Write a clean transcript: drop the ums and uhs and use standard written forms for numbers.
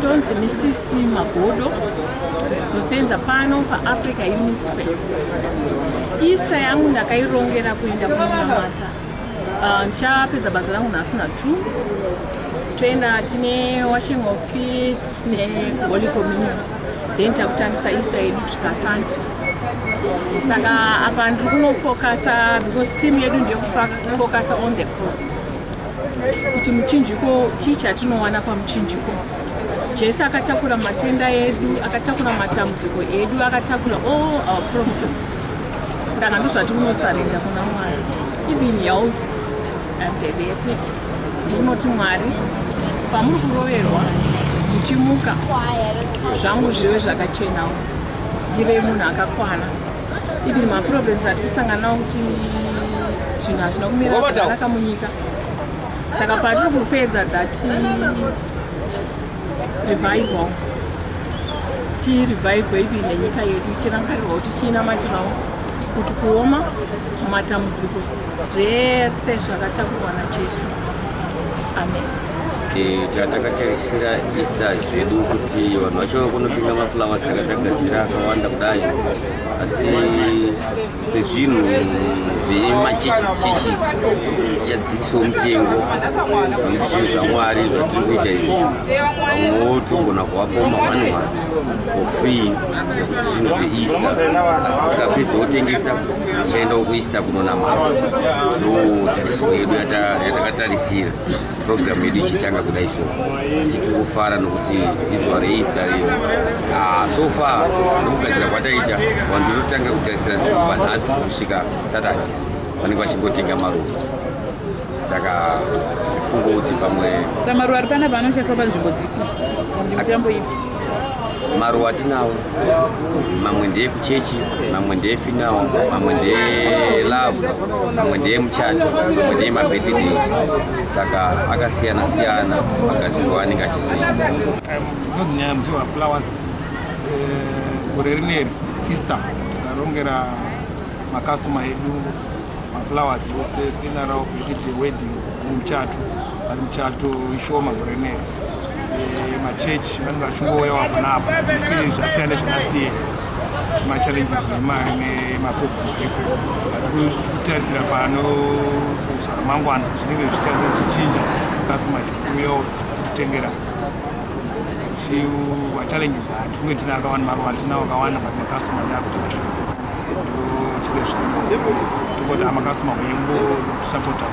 ndonzi misisi magodo nosenza pano paAfrica Inzwai. Easter yangu ndakairongera kuenda kunamata. Ndichapedza basa rangu nhasi na 2 toenda tine washing of feet neholy communion, then takutangisa Easter yedu kusvika Sunday. Saka apa ndiri kunofocusa because team yedu ndeyekufocusa on the cross, kuti muchinjiko chii chatinowana pamuchinjiko. Jesu akatakura matenda edu, akatakura matambudziko edu, akatakura all our problems. Saka ndozvatinosarinda kuna Mwari. Even health and diabetes, ndinoti Mwari pamuri kuroverwa muchimuka zvangu zvive zvakachenawo, ndive munhu akakwana. Even maproblems atikusangana nawo kuti zvinhu hazvina kumira zvakanaka munyika. Saka patiri kupedza that revival, revival even nenyika yedu ichirangarirwa kuti chiinamatirawo kuti kuoma matambudziko zvese zvakatakurwa naJesu. Amen. Takatarisira Easter zvedu kuti vanhu vacho kunotenga maflowers akatagadzira akawanda kudai, asi sezvinhu zvemachechi zvichadzikisawo mutengo nokuti zvinhu zvaMwari zvatiri kuita izvi vamwewo togona kuvapoma vanhu for free nekuti zvinhu zveEaster, asi tikapedza kutengesa tichaendawo kuEaster kunonamata. Ndotarisiro yedu yatakatarisira program yedu ichitanga kudai so, asi tikufara nokuti izuva reEaster riyo. So far nokugadzira kwataita vanhu totanga kutarisira kubva nhasi kusvika Saturday vanenge vachingotenga maruva. Saka tifungo kuti pamwe maruva ari panapa anoshandiswa panzvimbo dzipi mutambo ipi? Maruva atinawo, mamwe ndeyekuchechi, mamwe ndeyefuneral, mamwe ndeyeLove, mamwe ndeyemuchato, mamwe ndeyemabirthdays. Saka akasiyana siyana magadzirwa anenge achizoita. Ndonyaya muzivo waflowers gore rineri Easter tarongera makastoma edu maflowers ese funeral, birthday, wedding, muchato, ari muchato ishoma gore rineri. Machechi vanenge vachingouyawo kunapa isi zvasiyana last year, machallenges nemari nemaproblem tikutarisira pano mangwana zvinenge zvichichinja customer chikuuyawo achititengera machallenges hatifunge tina akawanda maruva atinawo akawanda but makastoma ndakutenga shoma ndo chile zvino tongoti amakastoma weimbo kusapota